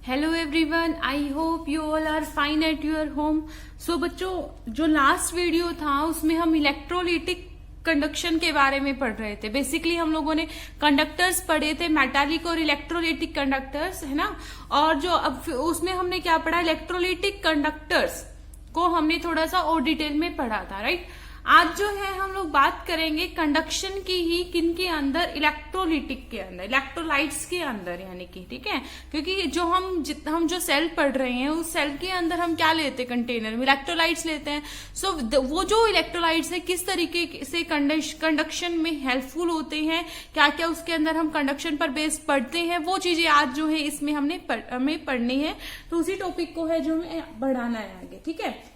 Hello everyone, I hope you all are fine at your home. So बच्चों, जो last video था उसमें हम इलेक्ट्रोलिटिक कंडक्शन के बारे में पढ़ रहे थे। बेसिकली हम लोगों ने कंडक्टर्स पढ़े थे, मेटालिक और इलेक्ट्रोलिटिक कंडक्टर्स, है ना। और जो अब उसमें हमने क्या पढ़ा, इलेक्ट्रोलिटिक कंडक्टर्स को हमने थोड़ा सा और डिटेल में पढ़ा था, राइट। आज जो है हम लोग बात करेंगे कंडक्शन की ही, किन के अंदर, इलेक्ट्रोलिटिक के अंदर, इलेक्ट्रोलाइट्स के अंदर, यानी कि ठीक है। क्योंकि जो हम जो सेल पढ़ रहे हैं उस सेल के अंदर हम क्या लेते हैं, कंटेनर में इलेक्ट्रोलाइट्स लेते हैं। सो वो जो इलेक्ट्रोलाइट्स है किस तरीके से कंडक्शन में हेल्पफुल होते हैं, क्या क्या उसके अंदर हम कंडक्शन पर बेस पढ़ते हैं, वो चीजें आज जो है इसमें हमें पढ़नी है। तो उसी टॉपिक को है जो हमें बढ़ाना है आगे, ठीक है।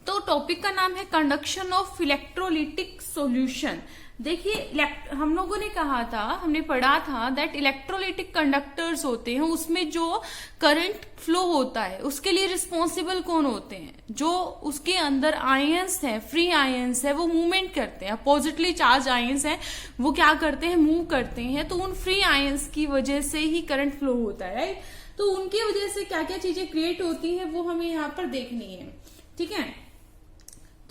तो टॉपिक का नाम है कंडक्शन ऑफ इलेक्ट्रोलिटिक सॉल्यूशन। देखिए, हम लोगों ने कहा था, हमने पढ़ा था दैट इलेक्ट्रोलिटिक कंडक्टर्स होते हैं, उसमें जो करंट फ्लो होता है उसके लिए रिस्पॉन्सिबल कौन होते हैं, जो उसके अंदर आयंस है, फ्री आयंस है, वो मूवमेंट करते हैं। अपोजिटली चार्ज आयंस है, वो क्या करते हैं, मूव करते हैं। तो उन फ्री आयंस की वजह से ही करंट फ्लो होता है, राइट। तो उनकी वजह से क्या क्या चीजें क्रिएट होती है वो हमें यहाँ पर देखनी है, ठीक है।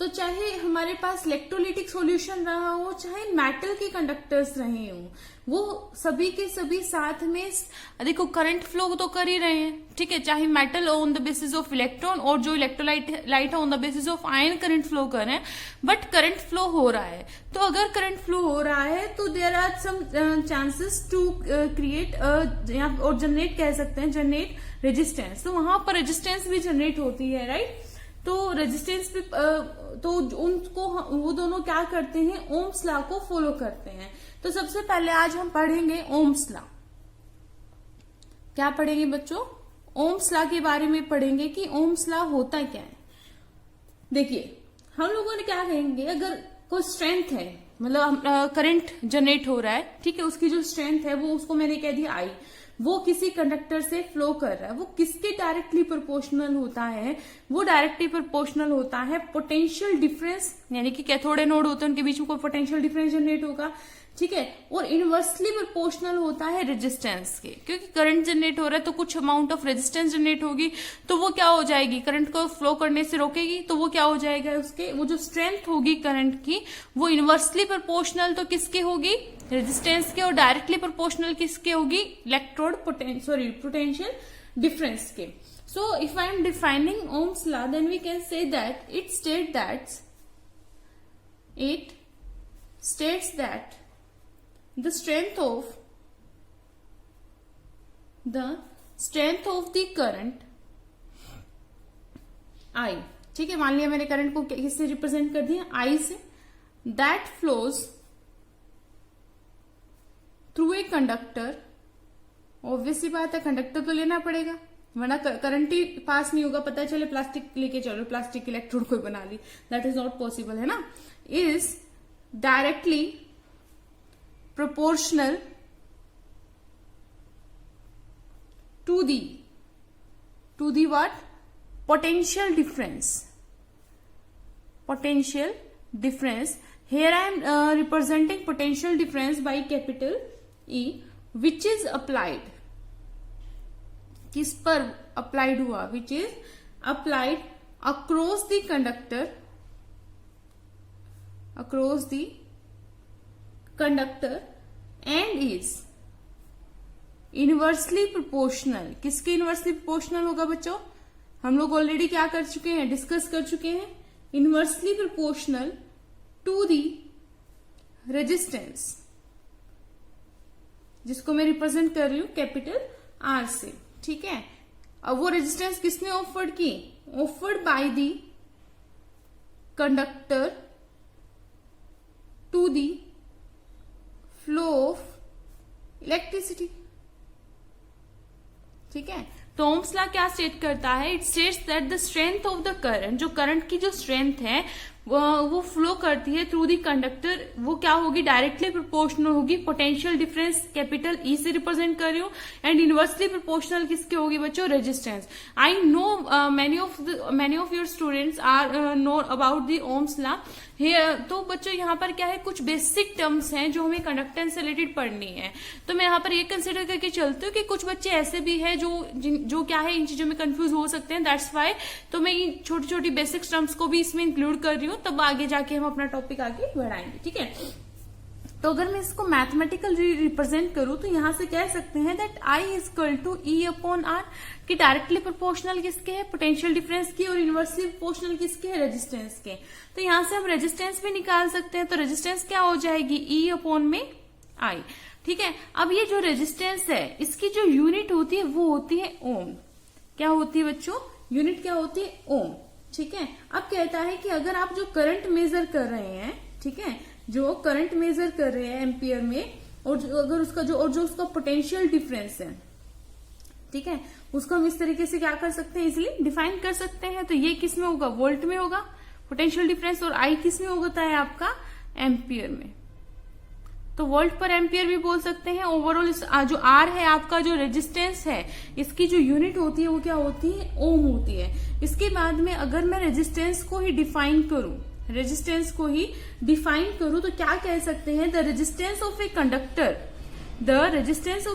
तो चाहे हमारे पास इलेक्ट्रोलिटिक सॉल्यूशन रहा हो, चाहे मेटल के कंडक्टर्स रहे हो, वो सभी के सभी साथ में देखो करंट फ्लो तो कर ही रहे हैं, ठीक है। चाहे metal on the basis of electron और जो इलेक्ट्रोलाइट है on the basis of ion current flow कर रहे हैं, बट करंट फ्लो हो रहा है। तो अगर करंट फ्लो हो रहा है तो there are some chances to create और जनरेट, कह सकते हैं जनरेट रेजिस्टेंस। तो वहां पर रेजिस्टेंस भी जनरेट होती है, राइट। तो रेजिस्टेंस पे तो उनको वो दोनों क्या करते हैं, ओम्स लॉ को फॉलो करते हैं। तो सबसे पहले आज हम पढ़ेंगे ओम्स लॉ। क्या पढ़ेंगे बच्चों, ओम्स लॉ के बारे में पढ़ेंगे कि ओम्स लॉ होता क्या है। देखिए, हम लोगों ने क्या कहेंगे, अगर कोई स्ट्रेंथ है, मतलब करंट जनरेट हो रहा है, ठीक है, उसकी जो स्ट्रेंथ है वो, उसको मैंने कह दिया आई, वो किसी कंडक्टर से फ्लो कर रहा है, वो किसके डायरेक्टली प्रोपोर्शनल होता है, वो डायरेक्टली प्रोपोर्शनल होता है पोटेंशियल डिफरेंस, यानी कि कैथोड नोड होते हैं उनके बीच में कोई पोटेंशियल डिफरेंस जनरेट होगा, ठीक है। और इनवर्सली प्रोपोर्शनल होता है रेजिस्टेंस के, क्योंकि करंट जनरेट हो रहा है तो कुछ अमाउंट ऑफ रेजिस्टेंस जनरेट होगी, तो वो क्या हो जाएगी, करंट को फ्लो करने से रोकेगी। तो वो क्या हो जाएगा, उसके वो जो स्ट्रेंथ होगी करंट की, वो इनवर्सली प्रोपोर्शनल तो किसके होगी, रेजिस्टेंस के, और डायरेक्टली प्रोपोर्शनल किसके होगी, इलेक्ट्रोड पोटेंशियल डिफरेंस के। So if I am defining Ohm's law, then we can say that it states that the strength of the current I, ठीक है, मान लिया मैंने करंट को किससे रिप्रेजेंट कर दिया, I से, that flows through a conductor. Obviously बात है, कंडक्टर तो लेना पड़ेगा, वरना करंट ही पास नहीं होगा। पता चले प्लास्टिक लेके चलो, प्लास्टिक इलेक्ट्रोड कोई बना ली, दैट इज नॉट पॉसिबल, है ना। Is directly proportional to the what, potential difference. Here I am representing potential difference by capital E, which is applied, किस पर applied हुआ, which is applied across the conductor and is inversely proportional. किसके inversely proportional होगा बच्चों, हम लोग already क्या कर चुके हैं, डिस्कस कर चुके हैं, inversely proportional to the resistance, जिसको मैं रिप्रेजेंट कर रही हूं कैपिटल आर से, ठीक है। अब वो रेजिस्टेंस किसने ऑफर्ड की, offered by the conductor to the flow of electricity, ठीक है। तो ओम्स लॉ क्या स्टेट करता है, it states that the strength of the current, जो करंट की जो स्ट्रेंथ है वो फ्लो करती है थ्रू दी कंडक्टर, वो क्या होगी, डायरेक्टली प्रोपोर्शनल होगी पोटेंशियल डिफरेंस कैपिटल ई से रिप्रेजेंट कर रही हूँ, एंड इनवर्सली प्रोपोर्शनल किसके होगी बच्चों, resistance. I know many of your students are know about the Ohm's law. तो बच्चों यहाँ पर क्या है, कुछ बेसिक टर्म्स हैं जो हमें कंडक्टेंस से रिलेटेड पढ़नी है। तो मैं यहाँ पर ये कंसिडर करके चलती हूँ कि कुछ बच्चे ऐसे भी हैं जो क्या है, इन चीजों में कंफ्यूज हो सकते हैं, दैट्स वाई तो मैं इन छोटी छोटी बेसिक टर्म्स को भी इसमें इंक्लूड कर रही हूँ, तब आगे जाके हम अपना टॉपिक आगे बढ़ाएंगे, ठीक है। तो अगर मैं इसको मैथमेटिकल रिप्रेजेंट करूं तो यहां से कह सकते हैं that I is equal to E upon R, कि डायरेक्टली प्रोपोर्शनल किसके है, पोटेंशियल डिफरेंस की, और इनवर्सली प्रोपोर्शनल किसके है, रेजिस्टेंस के। तो यहां से हम रेजिस्टेंस भी निकाल सकते हैं, तो रेजिस्टेंस क्या हो जाएगी, ई अपॉन में आई, ठीक है। अब ये जो रेजिस्टेंस है इसकी जो यूनिट होती है वो होती है ओम। क्या होती है बच्चों, यूनिट क्या होती है, ओम, ठीक है। अब कहता है कि अगर आप जो करंट मेजर कर रहे हैं, ठीक है, जो करंट मेजर कर रहे हैं एम्पियर में, और अगर उसका जो उसका पोटेंशियल डिफरेंस है, ठीक है, उसको हम इस तरीके से क्या कर सकते हैं, इजिली डिफाइन कर सकते हैं। तो ये किस में होगा, वोल्ट में होगा पोटेंशियल डिफरेंस, और आई किस में होता है आपका, एम्पियर में। तो वोल्ट पर एम्पियर भी बोल सकते हैं। ओवरऑल जो आर है आपका, जो रेजिस्टेंस है, इसकी जो यूनिट होती है वो क्या होती है, ओम होती है। इसके बाद में अगर मैं रेजिस्टेंस को ही डिफाइन करूं, तो क्या कह सकते हैं, the resistance of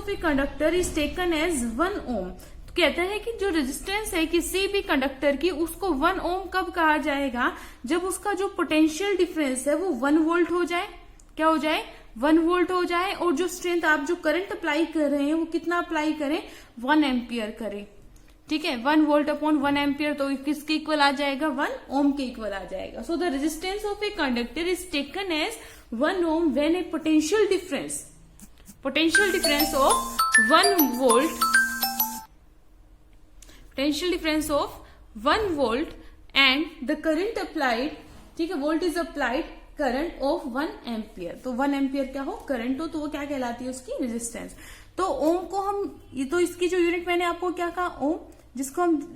a conductor is taken as 1 ohm. तो कहता है कि जो रेजिस्टेंस है किसी भी कंडक्टर की, उसको 1 ओम कब कहा जाएगा, जब उसका जो पोटेंशियल डिफरेंस है वो 1 वोल्ट हो जाए। क्या हो जाए, 1 वोल्ट हो जाए, और जो स्ट्रेंथ आप जो करंट अप्लाई कर रहे हैं वो कितना अप्लाई करें, 1 एम्पियर करें, ठीक है। 1 वोल्ट अपॉन 1 एम्पियर, तो किसके इक्वल आ जाएगा, 1 ओम के इक्वल आ जाएगा। So the resistance of a conductor is taken as 1 ohm when a potential difference of 1 volt and the current applied, ठीक है, volt is applied current of 1 ampere. तो 1 एम्पियर क्या हो, करंट हो, तो वो क्या कहलाती है, उसकी रेजिस्टेंस। तो ओम को हम, तो इसकी जो यूनिट मैंने आपको क्या कहा, ओम, जिसको हम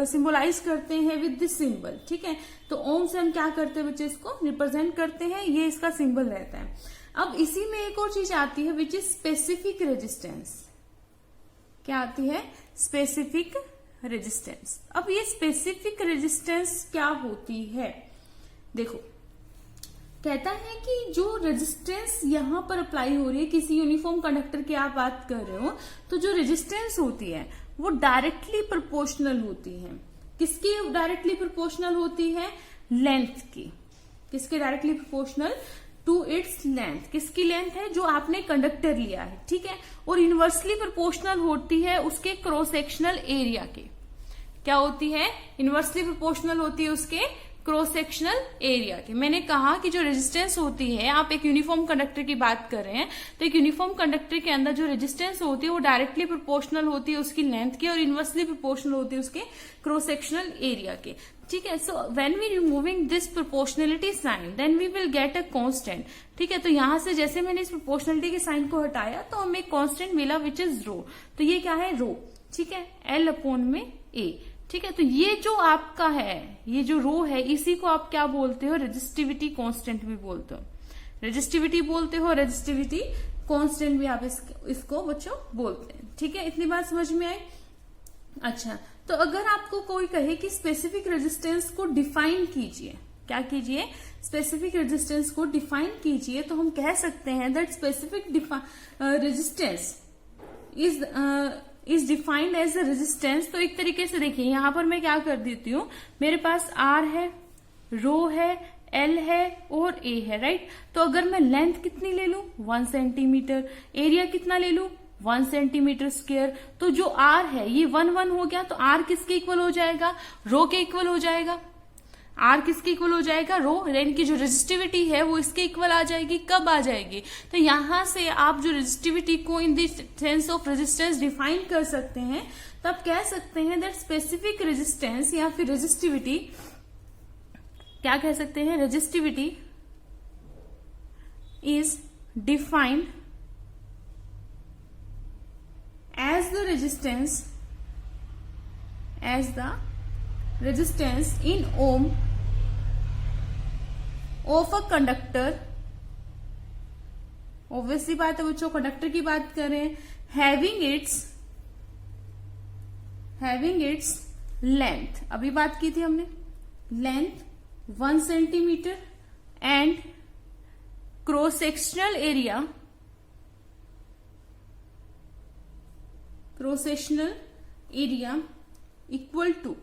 सिंबलाइज करते हैं विद दिस सिंबल, ठीक है। तो ओम से हम क्या करते हैं बच्चे, इसको रिप्रेजेंट करते हैं, ये इसका सिंबल रहता है। अब इसी में एक और चीज आती है विच इज स्पेसिफिक रेजिस्टेंस। क्या आती है, स्पेसिफिक रेजिस्टेंस। अब ये स्पेसिफिक रेजिस्टेंस क्या होती है, देखो कहता है कि जो रेजिस्टेंस यहां पर अप्लाई हो रही है, किसी यूनिफॉर्म कंडक्टर की आप बात कर रहे हो, तो जो रेजिस्टेंस होती है वो डायरेक्टली प्रोपोर्शनल होती है। किसकी डायरेक्टली प्रोपोर्शनल होती है, लेंथ की। किसके directly proportional, to its length. किसकी लेंथ है, जो आपने कंडक्टर लिया है, ठीक है। और इनवर्सली प्रोपोर्शनल होती है उसके क्रॉस सेक्शनल एरिया के। क्या होती है, इनवर्सली प्रोपोर्शनल होती है उसके क्रॉस सेक्शनल एरिया की। मैंने कहा कि जो रेजिस्टेंस होती है, आप एक यूनिफॉर्म कंडक्टर की बात कर रहे हैं, तो एक यूनिफॉर्म कंडक्टर के अंदर जो रेजिस्टेंस होती है वो डायरेक्टली प्रोपोर्शनल होती है उसकी लेंथ की, और इनवर्सली प्रोपोर्शनल होती है उसके क्रॉस सेक्शनल एरिया के, ठीक है। So when we removing this proportionality sign then we will get a constant, ठीक है। तो यहां से जैसे मैंने इस प्रोपोर्शनलिटी के साइन को हटाया तो हमें कांस्टेंट मिला विच इज रो। तो ये क्या है, रो, ठीक है, L अपॉन में A, ठीक है। तो ये जो आपका है, ये जो रो है, इसी को आप क्या बोलते हो, रेजिस्टिविटी कांस्टेंट भी बोलते हो। रेजिस्टिविटी बोलते हो, रेजिस्टिविटी कांस्टेंट भी आप इसको बच्चों बोलते हैं, ठीक है। इतनी बात समझ में आई। अच्छा, तो अगर आपको कोई कहे कि स्पेसिफिक रेजिस्टेंस को डिफाइन कीजिए, क्या कीजिए, स्पेसिफिक रेजिस्टेंस को डिफाइन कीजिए, तो हम कह सकते हैं that specific resistance is defined as a resistance. तो एक तरीके से देखिए, यहां पर मैं क्या कर देती हूं, मेरे पास R है, रो है, L है और A है, राइट। तो अगर मैं लेंथ कितनी ले लूं, 1 सेंटीमीटर, एरिया कितना ले लूं, 1 सेंटीमीटर स्क्वायर, तो जो R है ये 1 हो गया, तो R किसके इक्वल हो जाएगा, रो के इक्वल हो जाएगा। आर किसके इक्वल हो जाएगा, रो, यानी कि जो रेजिस्टिविटी है वो इसके इक्वल आ जाएगी। कब आ जाएगी, तो यहां से आप जो रेजिस्टिविटी को in the sense of resistance define कर सकते हैं। तो आप कह सकते हैं दैट स्पेसिफिक रेजिस्टेंस या फिर रेजिस्टिविटी, क्या कह सकते हैं, resistivity is defined as the resistance as the resistance in ohm of a conductor, obviously बात है बच्चों, कंडक्टर की बात करें, हैविंग इट्स लेंथ, अभी बात की थी हमने, length 1 centimetre and cross sectional area equal to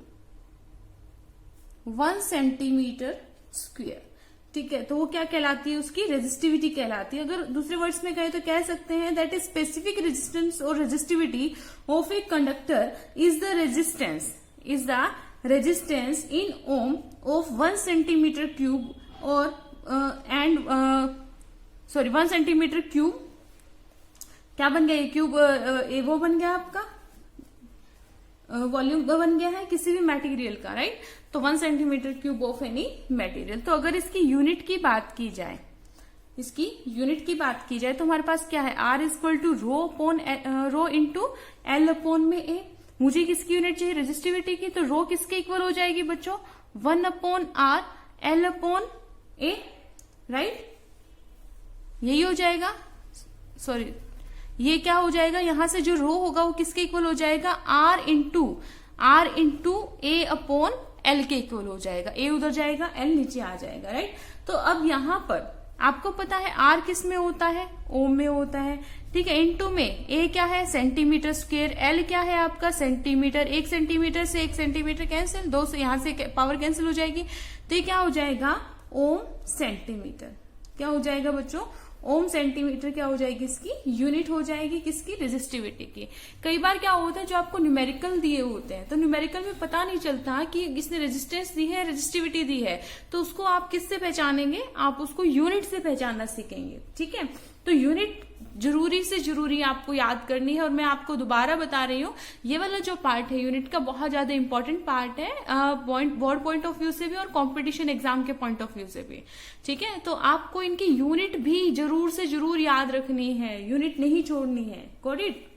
1 centimetre square. ठीक है, तो वो क्या कहलाती है, उसकी रेजिस्टिविटी कहलाती है। अगर दूसरे वर्ड्स में कहें तो कह सकते हैं दैट इज स्पेसिफिक रेजिस्टेंस और resistivity of a conductor is the resistance in ohm of 1 centimetre cube और 1 सेंटीमीटर क्यूब, क्या बन गया ये क्यूब, वो बन गया आपका वॉल्यूम बन गया है किसी भी मटेरियल का, राइट। तो 1 centimetre cube of any material. तो अगर इसकी यूनिट की बात की जाए, तो हमारे पास क्या है, R equal to rho into L upon में ए। मुझे किसकी यूनिट चाहिए, रेजिस्टिविटी की, तो रो किसके इक्वल हो जाएगी बच्चों, 1 अपॉन R एल अपॉन ए, राइट। यही हो जाएगा, सॉरी ये क्या हो जाएगा, यहां से जो रो होगा वो किसके इक्वल हो जाएगा, R इंटू ए अपॉन एल के इक्वल हो जाएगा। ए उधर जाएगा, एल नीचे आ जाएगा, राइट। तो अब यहां पर आपको पता है R किस में होता है, ओम में होता है, ठीक है। इंटू में ए क्या है, सेंटीमीटर स्क्वायर, एल क्या है आपका सेंटीमीटर, 1 सेंटीमीटर से 1 सेंटीमीटर कैंसिल, 2 से यहां से पावर कैंसिल हो जाएगी, तो ये क्या हो जाएगा, ओम सेंटीमीटर। क्या हो जाएगा बच्चों, ओम सेंटीमीटर क्या हो जाएगी, इसकी यूनिट हो जाएगी, किसकी, रेजिस्टिविटी की। कई बार क्या होता है, जो आपको न्यूमेरिकल दिए होते हैं, तो न्यूमेरिकल में पता नहीं चलता कि इसने रेजिस्टेंस दी है, रेजिस्टिविटी दी है, तो उसको आप किससे पहचानेंगे, आप उसको यूनिट से पहचानना सीखेंगे, ठीक है। तो यूनिट जरूरी से जरूरी आपको याद करनी है, और मैं आपको दोबारा बता रही हूँ, ये वाला जो पार्ट है यूनिट का बहुत ज्यादा इंपॉर्टेंट पार्ट है, बोर्ड पॉइंट ऑफ व्यू से भी और कंपटीशन एग्जाम के पॉइंट ऑफ व्यू से भी, ठीक है। तो आपको इनकी यूनिट भी जरूर से जरूर याद रखनी है, यूनिट नहीं छोड़नी है, गॉट इट।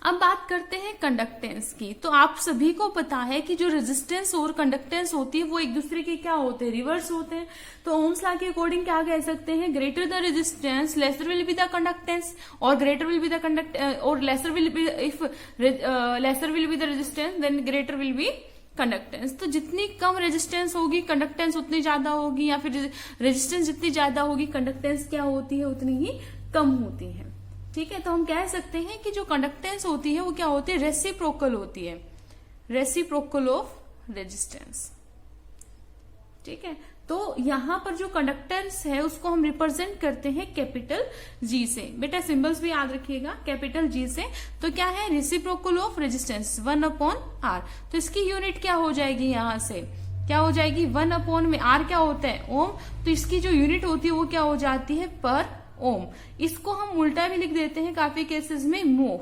अब बात करते हैं कंडक्टेंस की। तो आप सभी को पता है कि जो रेजिस्टेंस और कंडक्टेंस होती है वो एक दूसरे के क्या होते हैं, रिवर्स होते हैं। तो ओम्स लॉ के अकॉर्डिंग क्या कह सकते हैं, greater the resistance laser will be the conductance, और ग्रेटर विल बी द और laser will be, if laser will be the resistance then greater will be conductance. तो जितनी कम रेजिस्टेंस होगी कंडक्टेंस उतनी ज्यादा होगी, या फिर रेजिस्टेंस जितनी ज्यादा होगी कंडक्टेंस क्या होती है, उतनी ही कम होती है, ठीक है। तो हम कह सकते हैं कि जो कंडक्टेंस होती है वो क्या होती है, रेसिप्रोकल होती है, रेसिप्रोकल ऑफ रेजिस्टेंस, ठीक है। तो यहां पर जो कंडक्टेंस है उसको हम रिप्रेजेंट करते हैं कैपिटल जी से। बेटा सिंबल्स भी याद रखिएगा, कैपिटल जी से। तो क्या है, reciprocal of resistance 1 upon R. तो इसकी यूनिट क्या हो जाएगी, यहां से क्या हो जाएगी, 1 अपॉन में आर क्या होता है, ओम। तो इसकी जो यूनिट होती है वो क्या हो जाती है, पर ओम। इसको हम उल्टा भी लिख देते हैं काफी केसेस में, मो,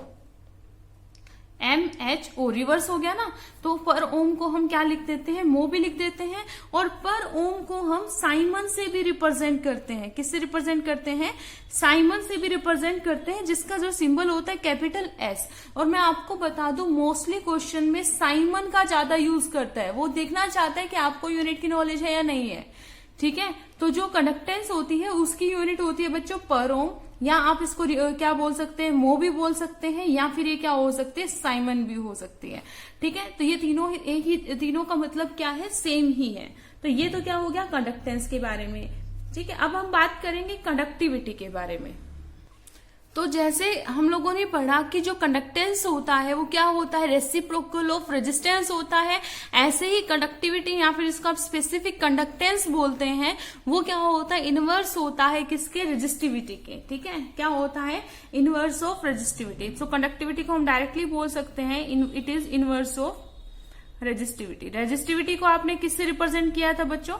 MHO, रिवर्स हो गया ना। तो पर ओम को हम क्या लिख देते हैं, मो भी लिख देते हैं, और पर ओम को हम साइमन से भी रिप्रेजेंट करते हैं। किससे रिप्रेजेंट करते हैं, साइमन से भी रिप्रेजेंट करते हैं, जिसका जो सिंबल होता है कैपिटल S। और मैं आपको बता दूं, मोस्टली क्वेश्चन में साइमन का ज्यादा यूज करता है, वो देखना चाहता है कि आपको यूनिट की नॉलेज है या नहीं है, ठीक है। तो जो कंडक्टेंस होती है उसकी यूनिट होती है बच्चों पर ओम, या आप इसको क्या बोल सकते हैं, मो भी बोल सकते हैं, या फिर ये क्या हो सकते हैं, साइमन भी हो सकती है, ठीक है। तो ये तीनों एक ही, तीनों का मतलब क्या है, सेम ही है। तो ये तो क्या हो गया कंडक्टेंस के बारे में, ठीक है। अब हम बात करेंगे कंडक्टिविटी के बारे में। तो जैसे हम लोगों ने पढ़ा कि जो कंडक्टेंस होता है वो क्या होता है, रेसिप्रोकल ऑफ रेजिस्टेंस होता है, ऐसे ही कंडक्टिविटी या फिर इसको आप स्पेसिफिक कंडक्टेंस बोलते हैं, वो क्या होता है, इनवर्स होता है किसके, रेजिस्टिविटी के, ठीक है। क्या होता है, इनवर्स ऑफ रेजिस्टिविटी। तो कंडक्टिविटी को हम डायरेक्टली बोल सकते हैं it is inverse of resistivity. Resistivity को आपने किससे रिप्रेजेंट किया था बच्चों,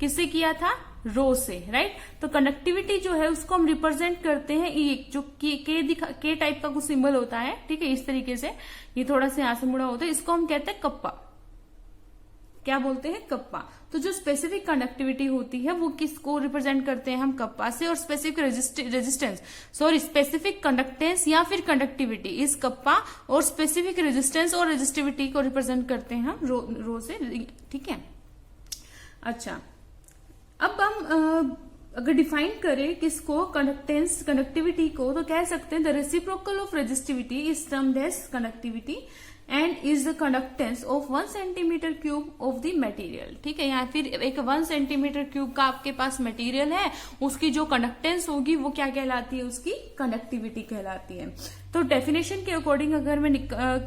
किससे किया था, रो से, राइट। तो कंडक्टिविटी जो है उसको हम रिप्रेजेंट करते हैं जो के टाइप का कुछ सिंबल होता है, ठीक है, इस तरीके से, ये थोड़ा सा यहां से मुड़ा होता है, इसको हम कहते हैं कप्पा, क्या बोलते हैं, कप्पा। तो जो स्पेसिफिक कंडक्टिविटी होती है वो किसको रिप्रेजेंट करते हैं हम, कप्पा से, और स्पेसिफिक रेजिस्टेंस स्पेसिफिक कंडक्टेंस या फिर कंडक्टिविटी इस कप्पा, और स्पेसिफिक रेजिस्टेंस और रेजिस्टिविटी को रिप्रेजेंट करते हैं हम रो से, ठीक है। अच्छा, अब हम अगर डिफाइन करें किसको, कंडक्टेंस कंडक्टिविटी को, तो कह सकते हैं the reciprocal of resistivity is termed as conductivity and is the conductance of 1 centimetre cube of the material, ठीक है। या फिर एक 1 सेंटीमीटर क्यूब का आपके पास मटेरियल है, उसकी जो कंडक्टेंस होगी वो क्या कहलाती है, उसकी कंडक्टिविटी कहलाती है। तो डेफिनेशन के अकॉर्डिंग अगर मैं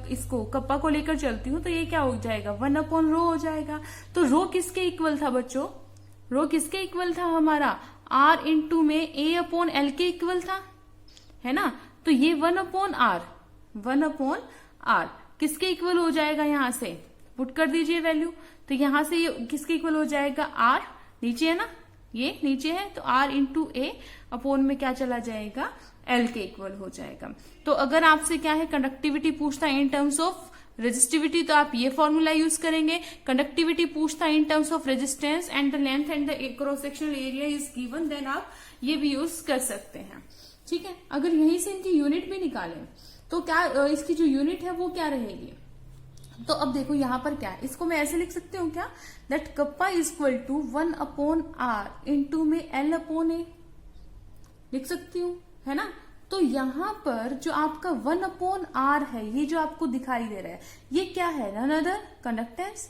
इसको कप्पा को लेकर चलती हूँ तो ये क्या हो जाएगा, 1/ρ हो जाएगा। तो रो किसके इक्वल था बच्चों, रो किसके इक्वल था हमारा, R इंटू में A/L के इक्वल था, है ना। तो ये 1/R किसके इक्वल हो जाएगा, यहां से पुट कर दीजिए वैल्यू। तो यहां से ये किसके इक्वल हो जाएगा, R नीचे है ना, ये नीचे है, तो R इंटू A/, में क्या चला जाएगा, L के इक्वल हो जाएगा। तो अगर आपसे क्या है, कंडक्टिविटी पूछता है इन टर्म्स ऑफ रेजिस्टिविटी, तो आप ये फॉर्मूला यूज करेंगे। कंडक्टिविटी पूछता है in terms of resistance and the length and the cross sectional area is given, then आप ये भी यूज कर सकते हैं, ठीक है। अगर यहीं से इनकी यूनिट भी निकालें तो क्या इसकी जो यूनिट है वो क्या रहेगी, तो अब देखो यहां पर क्या है, इसको मैं ऐसे लिख सकती हूँ क्या, that kappa is equal to 1/R into में L/A लिख सकती हूँ, है ना। तो यहां पर जो आपका 1/R है, ये जो आपको दिखाई दे रहा है, ये क्या है, नन अदर कंडक्टेंस,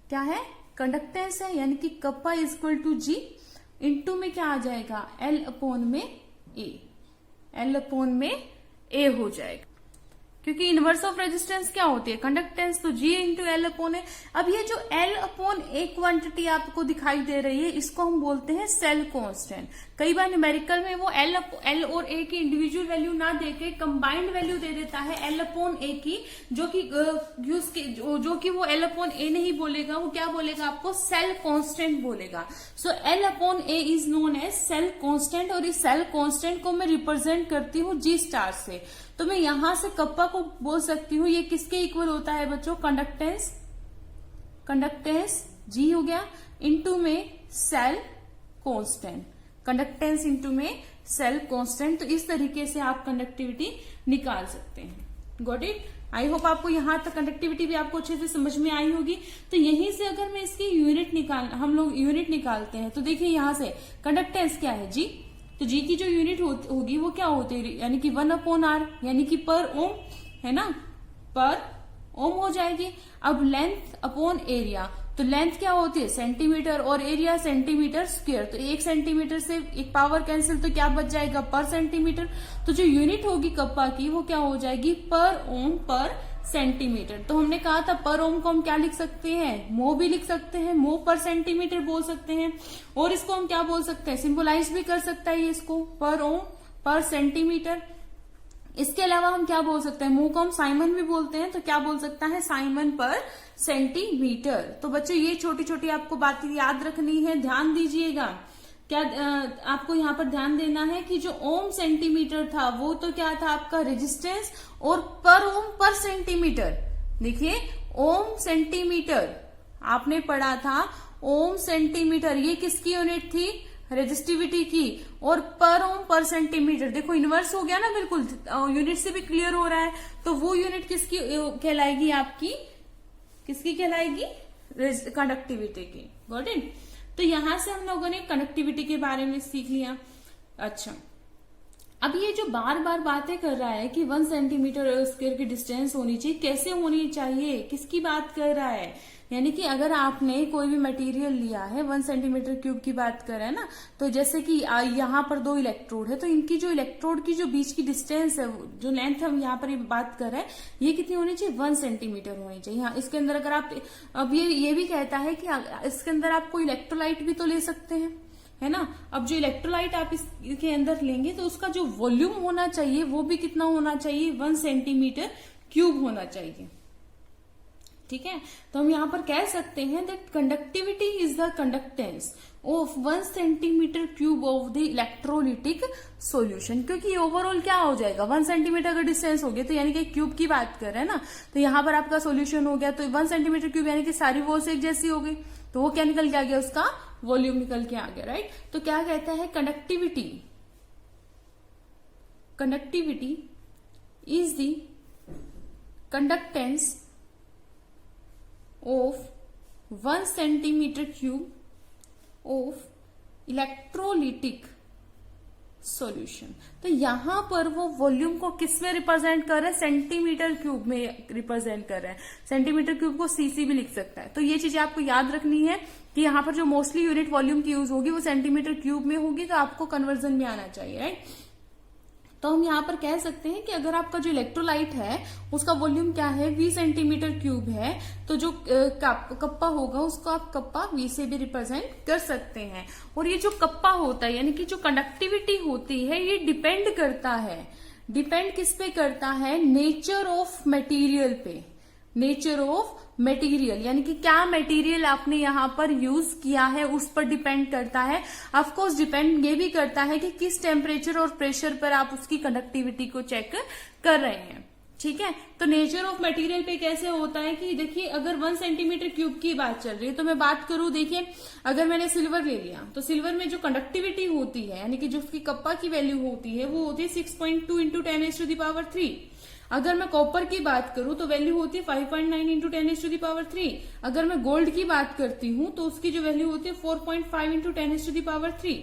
क्या है, कंडक्टेंस है, यानी कि kappa is equal to G into में क्या आ जाएगा, L/A हो जाएगा, क्योंकि इनवर्स ऑफ रेजिस्टेंस क्या होती है, कंडक्टेंस, तो G इंटू L/A। अब ये जो L/A क्वांटिटी आपको दिखाई दे रही है, इसको हम बोलते हैं सेल कांस्टेंट। कई बार न्यूमेरिकल में वो L और A की इंडिविजुअल वैल्यू ना देके कंबाइंड वैल्यू दे देता है L/A की, जो कि वो L/A नहीं बोलेगा, वो क्या बोलेगा आपको, सेल कांस्टेंट बोलेगा। So L/A is known as cell constant, और इस सेल कांस्टेंट को मैं रिप्रेजेंट करती हूँ G स्टार से। तो मैं यहां से कप्पा को बोल सकती हूँ, ये किसके इक्वल होता है बच्चों, कंडक्टेंस G हो गया, इंटू में सेल कांस्टेंट, कंडक्टेंस इंटू में सेल कांस्टेंट। तो इस तरीके से आप कंडक्टिविटी निकाल सकते हैं। गॉट इट, आई होप आपको यहां तक कंडक्टिविटी भी आपको अच्छे से समझ में आई होगी। तो यहीं से अगर मैं इसकी हम लोग यूनिट निकालते हैं, तो देखिए यहां से कंडक्टेंस क्या है, G, तो G की जो यूनिट होगी वो क्या होती है, यानी कि 1/R, यानी कि पर ओम, है ना, पर ओम हो जाएगी। अब लेंथ अपॉन एरिया, तो लेंथ क्या होती है, सेंटीमीटर, और एरिया सेंटीमीटर स्क्वायर, तो 1 सेंटीमीटर से एक पावर कैंसिल, तो क्या बच जाएगा, पर सेंटीमीटर। तो जो यूनिट होगी कप्पा की वो क्या हो जाएगी, पर ओम पर सेंटीमीटर। तो हमने कहा था पर ओम को हम क्या लिख सकते हैं, मो भी लिख सकते हैं, मो पर सेंटीमीटर बोल सकते हैं, और इसको हम क्या बोल सकते हैं, सिंबलाइज भी कर सकता है ये इसको, पर ओम पर सेंटीमीटर। इसके अलावा हम क्या बोल सकते हैं, मो को हम साइमन भी बोलते हैं, तो क्या बोल सकता है, साइमन पर सेंटीमीटर। तो बच्चों ये छोटी छोटी आपको बातें याद रखनी है, ध्यान दीजिएगा। क्या आपको यहाँ पर ध्यान देना है कि जो ओम सेंटीमीटर था वो तो क्या था आपका रेजिस्टेंस, और पर ओम पर सेंटीमीटर, देखिए ओम सेंटीमीटर आपने पढ़ा था, ओम सेंटीमीटर ये किसकी यूनिट थी, रेजिस्टिविटी की, और पर ओम पर सेंटीमीटर, देखो इनवर्स हो गया ना, बिल्कुल यूनिट से भी क्लियर हो रहा है। तो वो यूनिट किसकी कहलाएगी आपकी, किसकी कहलाएगी, कंडक्टिविटी की। Got it. तो यहां से हम लोगों ने कंडक्टिविटी के बारे में सीख लिया। अच्छा, अब ये जो बार बार बातें कर रहा है कि 1 सेंटीमीटर स्क्वायर की डिस्टेंस होनी चाहिए, कैसे होनी चाहिए, किसकी बात कर रहा है, यानी कि अगर आपने कोई भी मटेरियल लिया है, 1 सेंटीमीटर क्यूब की बात कर रहे हैं ना, तो जैसे कि यहाँ पर 2 इलेक्ट्रोड है, तो इनकी जो इलेक्ट्रोड की जो बीच की डिस्टेंस है, जो लेंथ हम यहाँ पर बात कर रहे हैं, ये कितनी होनी चाहिए, 1 सेंटीमीटर होनी चाहिए। हाँ, इसके अंदर अगर आप, अब ये भी कहता है कि इसके अंदर आप कोई इलेक्ट्रोलाइट भी तो ले सकते हैं, है ना। अब जो इलेक्ट्रोलाइट आप इसके अंदर लेंगे तो उसका जो वॉल्यूम होना चाहिए वो भी कितना होना चाहिए, 1 सेंटीमीटर क्यूब होना चाहिए, ठीक है। तो हम यहाँ पर कह सकते हैं that conductivity is the conductance of 1 centimetre cube of the electrolytic solution, क्योंकि ओवरऑल क्या हो जाएगा 1 सेंटीमीटर का डिस्टेंस हो गया, तो यानी कि क्यूब की बात कर रहे हैं ना, तो यहाँ पर आपका सॉल्यूशन हो गया, तो 1 सेंटीमीटर क्यूब यानी कि सारी वॉल्स एक जैसी हो गई, तो वो क्या निकल के आ गया, उसका वॉल्यूम निकल के आ गया, राइट। तो क्या कहता है conductivity is the conductance of 1 centimetre cube of electrolytic solution. तो यहां पर वो वॉल्यूम को किस में रिप्रेजेंट कर रहे हैं, सेंटीमीटर क्यूब में रिप्रेजेंट कर रहे हैं। सेंटीमीटर क्यूब को सीसी भी लिख सकता है। तो ये चीजें आपको याद रखनी है कि यहाँ पर जो मोस्टली यूनिट वॉल्यूम की यूज होगी वो सेंटीमीटर क्यूब में होगी, तो आपको कन्वर्जन में आना चाहिए, राइट। तो हम यहाँ पर कह सकते हैं कि अगर आपका जो इलेक्ट्रोलाइट है उसका वॉल्यूम क्या है 20 सेंटीमीटर क्यूब है, तो जो कप्पा होगा उसको आप कप्पा V से भी रिप्रेजेंट कर सकते हैं। और ये जो कप्पा होता है यानी कि जो कंडक्टिविटी होती है ये डिपेंड करता है, डिपेंड किस पे करता है, नेचर ऑफ मटेरियल पे, नेचर ऑफ मटेरियल यानी कि क्या मटेरियल आपने यहाँ पर यूज किया है उस पर डिपेंड करता है। ऑफ कोर्स डिपेंड ये भी करता है कि किस टेम्परेचर और प्रेशर पर आप उसकी कंडक्टिविटी को चेक कर रहे हैं, ठीक है। तो नेचर ऑफ मटेरियल पे कैसे होता है कि देखिए अगर 1 सेंटीमीटर क्यूब की बात चल रही है तो मैं बात करूं, देखिए अगर मैंने सिल्वर ले लिया तो सिल्वर में जो कंडक्टिविटी होती है यानी कि जो उसकी कप्पा की वैल्यू होती है वो होती है 6.2 इंटू 10⁻³ अगर मैं कॉपर की बात करूं तो वैल्यू होती है 5.9 इंटू 10⁻³ अगर मैं गोल्ड की बात करती हूं तो उसकी जो वैल्यू होती है 4.5 इंटू 10⁻³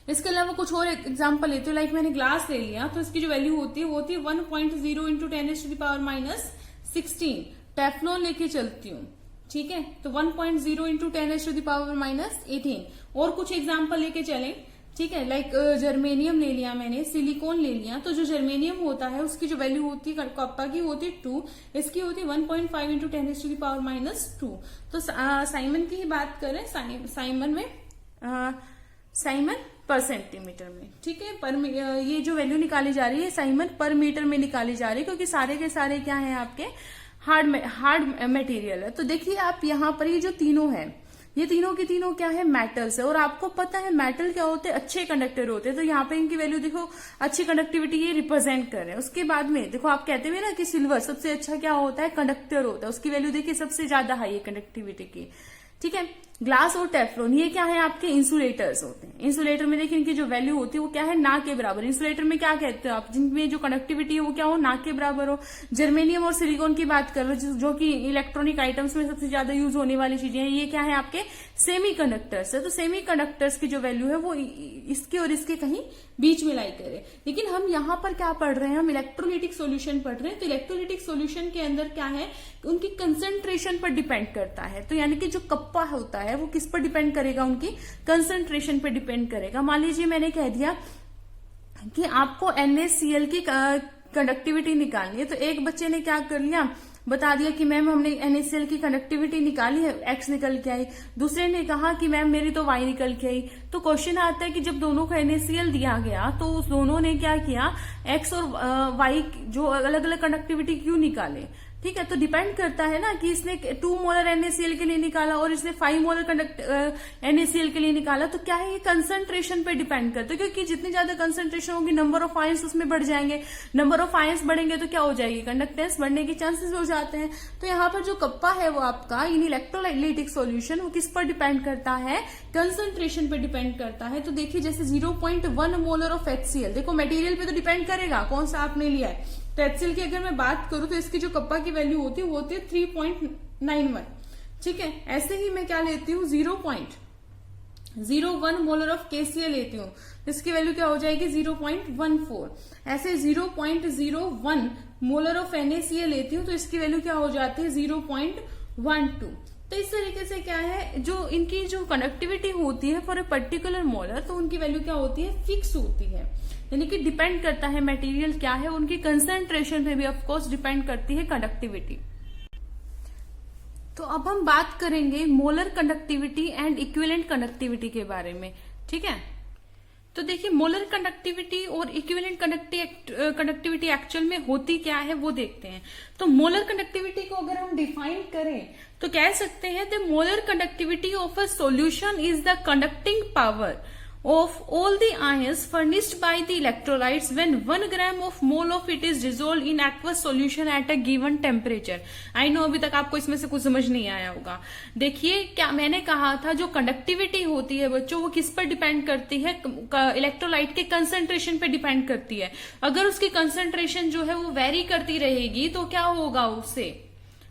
इसके अलावा कुछ और एग्जांपल लेते हो, लाइक मैंने ग्लास ले लिया तो इसकी जो वैल्यू होती है वो होती है 1.0 इंटू 10⁻⁻16। टेफ्लॉन लेके चलती हूँ, ठीक है, तो 1.0 इंटू 10⁻⁻18। और कुछ एग्जाम्पल लेके चलें, ठीक है, लाइक जर्मेनियम ले लिया मैंने, सिलिकॉन ले लिया, तो जो जर्मेनियम होता है उसकी जो वैल्यू होती है कप्पा की होती है 2, इसकी होती है 1.5 इंटू 10⁻²। तो साइमन की ही बात करें, साइमन पर सेंटीमीटर में, ठीक है, पर ये जो वैल्यू निकाली जा रही है साइमन पर मीटर में निकाली जा रही है क्योंकि सारे के सारे क्या है आपके हार्ड मटेरियल है। तो देखिए आप यहाँ पर ये जो तीनों है ये तीनों की तीनों क्या है, मेटल्स है। और आपको पता है मेटल क्या होते हैं, अच्छे कंडक्टर होते हैं। तो यहाँ पे इनकी वैल्यू देखो, अच्छी कंडक्टिविटी ये रिप्रेजेंट कर रहे हैं। उसके बाद में देखो आप कहते हुए ना कि सिल्वर सबसे अच्छा क्या होता है, कंडक्टर होता है, उसकी वैल्यू देखिए सबसे ज्यादा हाई है कंडक्टिविटी की, ठीक है। ग्लास और टेफ्लॉन ये क्या है आपके इंसुलेटर्स होते हैं। इंसुलेटर में देखिए इनकी जो वैल्यू होती है वो क्या है, ना के बराबर। इंसुलेटर में क्या कहते हो आप, जिनमें जो कंडक्टिविटी है वो क्या हो, ना के बराबर हो। जर्मेनियम और सिलिकॉन की बात कर लो जो कि इलेक्ट्रॉनिक आइटम्स में सबसे ज्यादा यूज होने वाली चीजें हैं, ये क्या है आपके सेमी कंडक्टर्स है। तो सेमी कंडक्टर्स की जो वैल्यू है वो इसके और इसके कहीं बीच में लाई करे। लेकिन हम यहाँ पर क्या पढ़ रहे हैं, हम इलेक्ट्रोलिटिक सोल्यूशन पढ़ रहे हैं। तो इलेक्ट्रोलिटिक सोल्यूशन के अंदर क्या है, उनकी कंसेंट्रेशन पर डिपेंड करता है। तो यानी कि जो कप्पा होता है वो किस पर डिपेंड करेगा, उनकी कंसेंट्रेशन पर डिपेंड करेगा। मान लीजिए मैंने कह दिया कि आपको NaCl की कंडक्टिविटी निकालनी है, तो एक बच्चे ने क्या कर लिया, बता दिया कि मैम हमने NaCl की कंडक्टिविटी निकाली है, X निकल के आई। दूसरे ने कहा कि मैम मेरी तो Y निकल के आई। तो क्वेश्चन आता है कि जब दोनों को NaCl दिया गया तो उस दोनों ने क्या किया, X और Y जो अलग अलग कंडक्टिविटी क्यों निकाले, ठीक है। तो डिपेंड करता है ना कि इसने 2 मोलर NaCl के लिए निकाला और इसने 5 मोलर NaCl के लिए निकाला, तो क्या है, ये कंसंट्रेशन पे डिपेंड करता है। क्योंकि जितनी ज्यादा कंसंट्रेशन होगी नंबर ऑफ आयंस उसमें बढ़ जाएंगे, नंबर ऑफ आयंस बढ़ेंगे तो क्या हो जाएगी, कंडक्टेंस बढ़ने के चांसेस हो जाते हैं। तो यहाँ पर जो कप्पा है वो आपका इन इलेक्ट्रोलाइटिक सोल्यूशन वो किस पर डिपेंड करता है, कंसंट्रेशन पे डिपेंड करता है। तो देखिए जैसे 0.1 मोलर ऑफ HCl, देखो मटेरियल पे तो डिपेंड करेगा कौन सा आपने लिया है। तो HCl की अगर मैं बात करूं तो इसकी जो कप्पा की वैल्यू होती है वो होती है 3.91, ठीक है। ऐसे ही मैं क्या लेती हूँ, 0.01 मोलर ऑफ KCl लेती हूँ, इसकी वैल्यू क्या हो जाएगी 0.14। ऐसे 0.01 मोलर ऑफ NaCl लेती हूँ तो इसकी वैल्यू क्या हो जाती है 0.12। तो इस तरीके से क्या है, जो इनकी जो कंडक्टिविटी होती है फॉर ए पर्टिकुलर मोलर, तो उनकी वैल्यू क्या होती है, फिक्स होती है। यानी कि डिपेंड करता है मटेरियल क्या है, उनकी कंसंट्रेशन पे भी ऑफ कोर्स डिपेंड करती है कंडक्टिविटी। तो अब हम बात करेंगे molar conductivity and equivalent conductivity के बारे में, ठीक है। तो देखिए मोलर कंडक्टिविटी और इक्विवेलेंट कंडक्टिविटी एक्चुअल में होती क्या है वो देखते हैं। तो मोलर कंडक्टिविटी को अगर हम डिफाइन करें तो कह सकते हैं the molar conductivity of a solution is the conducting power of all the ions furnished by the electrolytes when 1 gram of mole of it is dissolved in aqueous solution at a given temperature। I know अभी तक आपको इसमें से कुछ समझ नहीं आया होगा। देखिए क्या मैंने कहा था, जो कंडक्टिविटी होती है बच्चों वो किस पर डिपेंड करती है, इलेक्ट्रोलाइट के कंसंट्रेशन पे डिपेंड करती है। अगर उसकी कंसंट्रेशन जो है वो वेरी करती रहेगी तो क्या होगा, उससे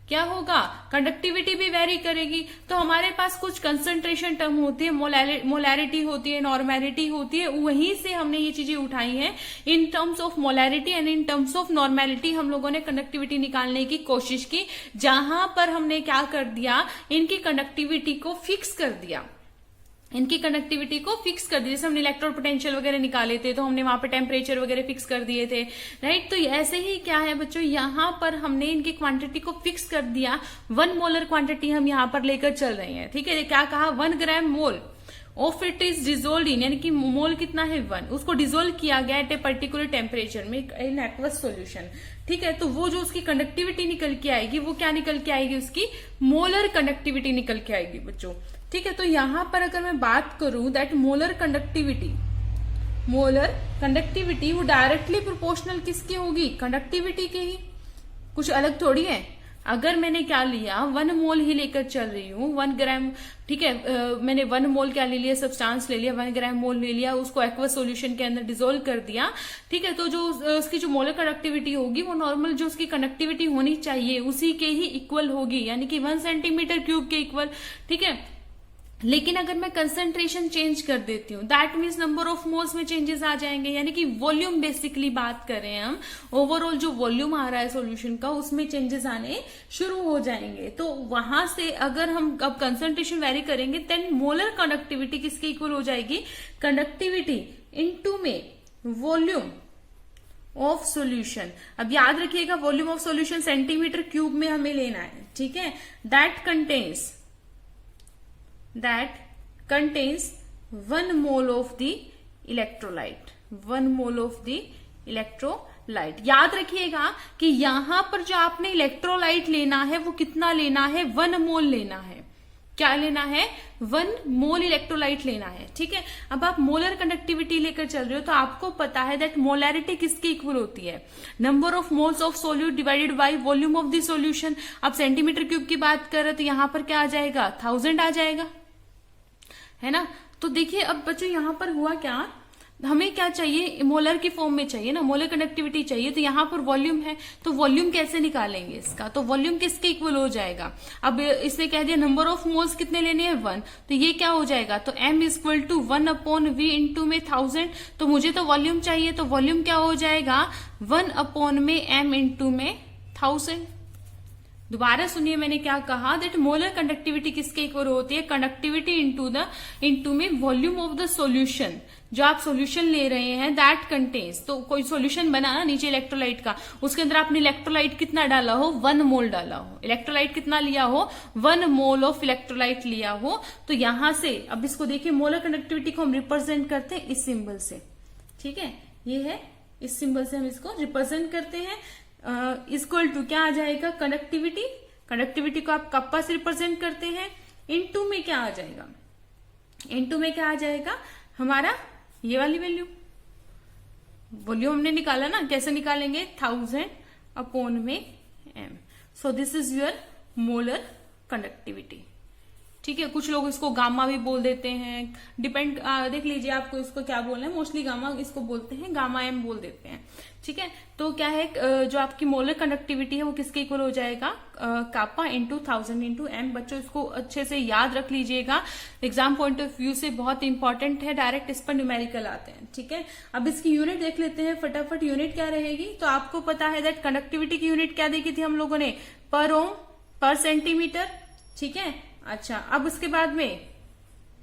क्या होगा, कंडक्टिविटी भी वेरी करेगी। तो हमारे पास कुछ कंसंट्रेशन टर्म होती है, मोलैरिटी होती है, नॉर्मेलिटी होती है, वहीं से हमने ये चीजें उठाई हैं। इन terms of molarity and in terms of normality हम लोगों ने कंडक्टिविटी निकालने की कोशिश की, जहां पर हमने क्या कर दिया, इनकी कंडक्टिविटी को फिक्स कर दिया, इनकी कंडक्टिविटी को फिक्स कर दिया। जैसे हमने इलेक्ट्रोड पोटेंशियल वगैरह निकाले थे तो हमने वहां पे टेम्परेचर वगैरह फिक्स कर दिए थे, राइट। तो ऐसे ही क्या है बच्चों, यहां पर हमने इनकी क्वांटिटी को फिक्स कर दिया। 1 मोलर क्वांटिटी हम यहां पर लेकर चल रहे हैं, ठीक है। क्या कहा, 1 gram mole of it is dissolve in, यानी कि मोल कितना है 1, उसको डिजोल्व किया गया एट ए पर्टिकुलर टेम्परेचर में इन एक्वस सोल्यूशन, ठीक है। तो वो जो उसकी कंडक्टिविटी निकल के आएगी वो क्या निकल के आएगी, उसकी मोलर कंडक्टिविटी निकल के आएगी बच्चों, ठीक है। तो यहां पर अगर मैं बात करूं दैट मोलर कंडक्टिविटी वो डायरेक्टली प्रोपोर्शनल किसकी होगी, कंडक्टिविटी के ही, कुछ अलग थोड़ी है। अगर मैंने क्या लिया, 1 मोल ही लेकर चल रही हूं, 1 ग्राम, ठीक है, मैंने 1 मोल क्या ले लिया, सब्सटेंस ले लिया, 1 ग्राम मोल ले लिया, उसको एक्वस सॉल्यूशन के अंदर डिसोल्व कर दिया, ठीक है। तो जो उसकी जो मोलर कंडक्टिविटी होगी वो नॉर्मल जो उसकी कंडक्टिविटी होनी चाहिए उसी के ही इक्वल होगी, यानी कि 1 सेंटीमीटर क्यूब के इक्वल, ठीक है। लेकिन अगर मैं कंसंट्रेशन चेंज कर देती हूँ that means number of moles में चेंजेस आ जाएंगे, यानी कि वॉल्यूम बेसिकली बात कर रहे हैं हम, ओवरऑल जो वॉल्यूम आ रहा है सॉल्यूशन का उसमें चेंजेस आने शुरू हो जाएंगे। तो वहां से अगर हम अब कंसंट्रेशन वेरी करेंगे देन मोलर कंडक्टिविटी किसके इक्वल हो जाएगी, कंडक्टिविटी इनटू में वॉल्यूम ऑफ सॉल्यूशन। अब याद रखिएगा volume of solution centimetre cube में हमें लेना है, ठीक है। That contains 1 mole of the electrolyte, 1 mole of the electrolyte। याद रखिएगा कि यहां पर जो आपने इलेक्ट्रोलाइट लेना है वो कितना लेना है, 1 मोल लेना है। क्या लेना है, 1 मोल इलेक्ट्रोलाइट लेना है, ठीक है। अब आप मोलर कंडक्टिविटी लेकर चल रहे हो तो आपको पता है दैट मोलैरिटी किसके इक्वल होती है, number of moles of solute divided by volume of the solution. अब सेंटीमीटर क्यूब की बात कर रहे तो यहां पर क्या आ जाएगा, 1000 आ जाएगा, है ना। तो देखिए अब बच्चों यहां पर हुआ क्या, हमें क्या चाहिए, मोलर की फॉर्म में चाहिए ना, मोलर कंडक्टिविटी चाहिए। तो यहां पर वॉल्यूम है तो वॉल्यूम कैसे निकालेंगे इसका, तो वॉल्यूम किसके इक्वल हो जाएगा। अब इसने कह दिया नंबर ऑफ मोल्स कितने लेने हैं 1, तो ये क्या हो जाएगा, तो m equal to 1/v into में 1000। तो मुझे तो वॉल्यूम चाहिए, तो वॉल्यूम क्या हो जाएगा, 1/m इंटू में 1000। दोबारा सुनिए मैंने क्या कहा, दैट मोलर कंडक्टिविटी किसके इक्वल होती है, कंडक्टिविटी इंटू में वॉल्यूम ऑफ द सॉल्यूशन। जो आप सॉल्यूशन ले रहे हैं दैट कंटेन्स, तो कोई सॉल्यूशन बना ना नीचे इलेक्ट्रोलाइट का, उसके अंदर आपने इलेक्ट्रोलाइट कितना डाला हो, 1 मोल डाला हो, इलेक्ट्रोलाइट कितना लिया हो, 1 मोल ऑफ इलेक्ट्रोलाइट लिया हो। तो यहां से अब इसको देखिए मोलर कंडक्टिविटी को हम रिप्रेजेंट करते हैं इस सिंबल से, ठीक है, ये है इस सिंबल से हम इसको रिप्रेजेंट करते हैं। इक्वल टू क्या आ जाएगा, कंडक्टिविटी को आप कप्पा से रिप्रेजेंट करते हैं, इनटू में क्या आ जाएगा, इनटू में क्या आ जाएगा हमारा ये वाली वैल्यू, वॉल्यूम हमने निकाला ना, कैसे निकालेंगे, 1000/m। So this is your molar conductivity, ठीक है। कुछ लोग इसको गामा भी बोल देते हैं, डिपेंड देख लीजिए आपको इसको क्या बोलना है, मोस्टली गामा इसको बोलते हैं, गामा एम बोल देते हैं, ठीक है। तो क्या है, जो आपकी मोलर कंडक्टिविटी है वो किसके इक्वल हो जाएगा, कापा इंटू 1000 इंटू एम। बच्चों इसको अच्छे से याद रख लीजिएगा, एग्जाम पॉइंट ऑफ व्यू से बहुत इंपॉर्टेंट है, डायरेक्ट इस पर न्यूमेरिकल आते हैं, ठीक है। अब इसकी यूनिट देख लेते हैं फटाफट, यूनिट क्या रहेगी। तो आपको पता है दैट कंडक्टिविटी की यूनिट क्या देखी थी हम लोगों ने, पर ओम पर सेंटीमीटर, ठीक है। अच्छा अब उसके बाद में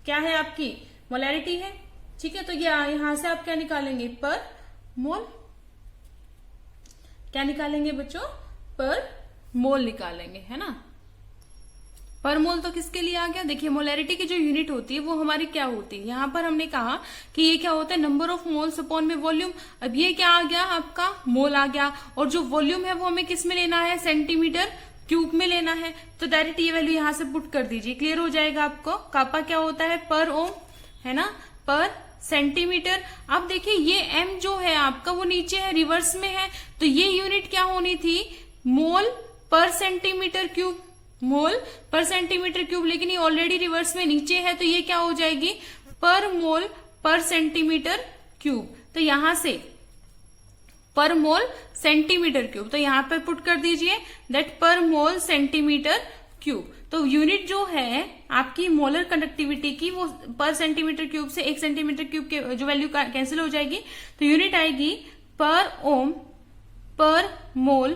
क्या है, आपकी मोलैरिटी है, ठीक है। तो यहां से आप क्या निकालेंगे, पर मोल, क्या निकालेंगे बच्चों, पर मोल निकालेंगे, है ना, पर मोल तो किसके लिए आ गया, देखिए मोलैरिटी की जो यूनिट होती है वो हमारी क्या होती है, यहाँ पर हमने कहा कि ये क्या होता है, नंबर ऑफ मोल्स अपॉन में वॉल्यूम। अब ये क्या आ गया आपका, मोल आ गया, और जो वॉल्यूम है वो हमें किस में लेना है, सेंटीमीटर क्यूब में लेना है। तो डायरेक्ट ये वैल्यू यहां से पुट कर दीजिए, क्लियर हो जाएगा आपको। कापा क्या होता है, पर ओम, है ना, पर सेंटीमीटर। अब देखिए ये m जो है आपका वो नीचे है, रिवर्स में है, तो ये यूनिट क्या होनी थी, मोल पर सेंटीमीटर क्यूब, मोल पर सेंटीमीटर क्यूब, लेकिन ये ऑलरेडी रिवर्स में नीचे है, तो ये क्या हो जाएगी, पर मोल पर सेंटीमीटर क्यूब। तो यहां से पर मोल सेंटीमीटर क्यूब, तो यहां पर पुट कर दीजिए दैट पर मोल सेंटीमीटर क्यूब। तो यूनिट जो है आपकी मोलर कंडक्टिविटी की वो पर सेंटीमीटर क्यूब से 1 सेंटीमीटर क्यूब के जो वैल्यू कैंसिल हो जाएगी, तो यूनिट आएगी पर ओम पर मोल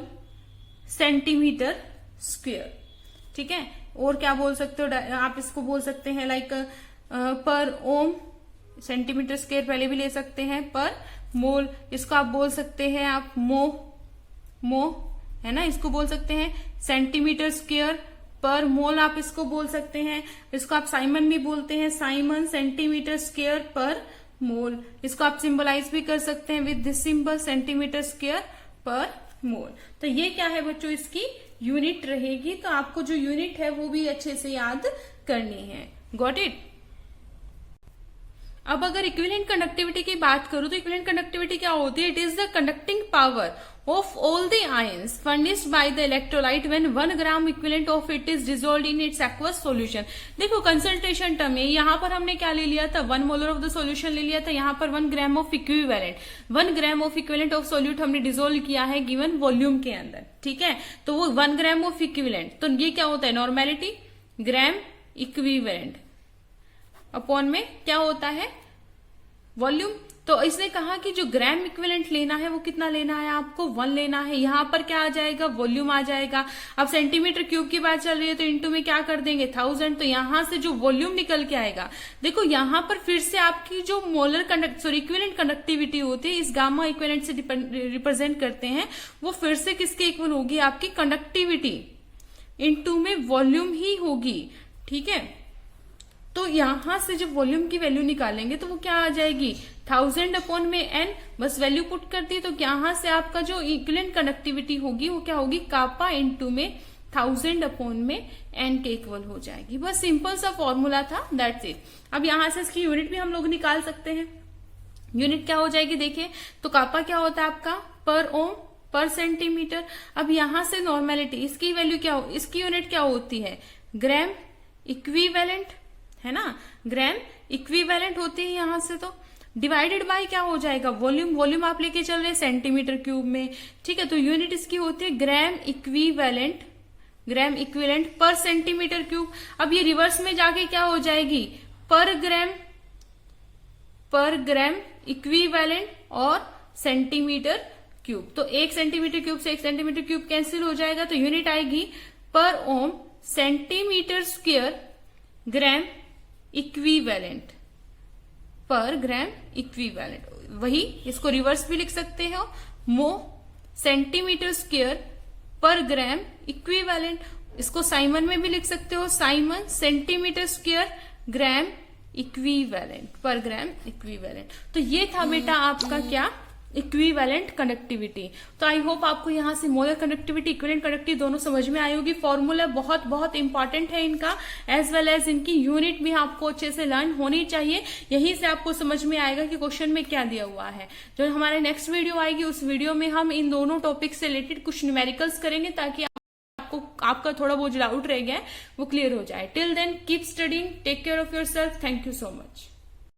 सेंटीमीटर स्क्वायर। ठीक है, और क्या बोल सकते हो आप, इसको बोल सकते हैं लाइक पर ओम सेंटीमीटर स्क्वायर पहले भी ले सकते हैं, पर मोल इसको आप बोल सकते हैं आप मो, है ना, इसको बोल सकते हैं सेंटीमीटर स्क्वायर पर मोल, आप इसको बोल सकते हैं, इसको आप साइमन भी बोलते हैं, साइमन सेंटीमीटर स्क्वायर पर मोल। इसको आप सिंबलाइज भी कर सकते हैं with this symbol centimetre square पर मोल। तो ये क्या है बच्चों, इसकी यूनिट रहेगी, तो आपको जो यूनिट है वो भी अच्छे से याद करनी है। Got it. अब अगर इक्विवेलेंट कंडक्टिविटी की बात करूं तो इक्विवेलेंट कंडक्टिविटी क्या होती है, it is the conducting power of all the ions furnished by the electrolyte when 1 gram equivalent of it is dissolved in its aqueous solution। देखो कंसंट्रेशन टर्म है, यहाँ पर हमने क्या ले लिया था, 1 मोलर ऑफ द सॉल्यूशन ले लिया था, यहाँ पर 1 gram of equivalent, 1 gram of equivalent of solute हमने डिसोल्व किया है गिवन वॉल्यूम के अंदर। ठीक है, तो वो 1 ग्राम ऑफ इक्विवेलेंट, तो ये क्या होता है, नॉर्मेलिटी ग्राम इक्विवेलेंट अपॉन में क्या होता है, वॉल्यूम। तो इसने कहा कि जो ग्राम इक्विवेलेंट लेना है वो कितना लेना है, आपको 1 लेना है। यहां पर क्या आ जाएगा, वॉल्यूम आ जाएगा। अब सेंटीमीटर क्यूब की बात चल रही है तो इंटू में क्या कर देंगे 1000, तो यहां से जो वॉल्यूम निकल के आएगा, देखो यहां पर फिर से आपकी जो मोलर इक्विवेलेंट कंडक्टिविटी होती है इस गामा इक्विवेलेंट से रिप्रेजेंट करते हैं, वो फिर से किसके इक्वल होगी, आपकी कंडक्टिविटी इंटू में वॉल्यूम ही होगी। ठीक है, तो यहां से जब वॉल्यूम की वैल्यू निकालेंगे तो वो क्या आ जाएगी, 1000 अपॉन में n, बस वैल्यू पुट कर दी, तो यहां से आपका जो इक्विवेलेंट कंडक्टिविटी होगी वो क्या होगी, कापा इंटू में 1000 अपॉन में n के इक्वल हो जाएगी। बस सिंपल सा फॉर्मूला था, दैट्स इट। अब यहां से इसकी यूनिट भी हम लोग निकाल सकते हैं। यूनिट क्या हो जाएगी, देखिए तो कापा क्या होता है आपका, पर ओम पर सेंटीमीटर। अब यहां से नॉर्मेलिटी, इसकी वैल्यू क्या हो, इसकी यूनिट क्या होती है, ग्राम इक्विवेलेंट, है ना, ग्राम इक्विवेलेंट होती है यहां से, तो डिवाइडेड बाय क्या हो जाएगा, वॉल्यूम, वॉल्यूम आप लेके चल रहे सेंटीमीटर क्यूब में। ठीक है, तो यूनिट इसकी होती है ग्राम इक्विवेलेंट, ग्राम इक्विवेलेंट पर सेंटीमीटर क्यूब। अब ये रिवर्स में जाके क्या हो जाएगी, पर ग्राम इक्विवेलेंट और सेंटीमीटर क्यूब। तो 1 सेंटीमीटर क्यूब से 1 सेंटीमीटर क्यूब कैंसिल हो जाएगा, तो यूनिट आएगी पर ओम सेंटीमीटर स्क्वायर ग्राम इक्विवेलेंट, पर ग्राम इक्विवेलेंट। वही इसको रिवर्स भी लिख सकते हो, मो सेंटीमीटर स्क्वायर पर ग्राम इक्विवेलेंट। इसको साइमन में भी लिख सकते हो, Simon centimetre square gram equivalent, पर ग्राम इक्विवेलेंट। तो ये था बेटा आपका क्या, इक्विवेलेंट कंडक्टिविटी। तो आई होप आपको यहां से मोलर कंडक्टिविटी, इक्विवेलेंट कंडक्टिविटी दोनों समझ में आई होगी। फॉर्मूला बहुत बहुत इंपॉर्टेंट है इनका, एज वेल एज इनकी यूनिट भी आपको अच्छे से लर्न होनी चाहिए। यहीं से आपको समझ में आएगा कि क्वेश्चन में क्या दिया हुआ है। जो हमारे नेक्स्ट वीडियो आएगी उस वीडियो में हम इन दोनों टॉपिक से रिलेटेड कुछ न्यूमेरिकल्स करेंगे, ताकि आपका थोड़ा बहुत डाउट रह गया है वो क्लियर हो जाए। Till then keep studying, take care of yourself, thank you so much.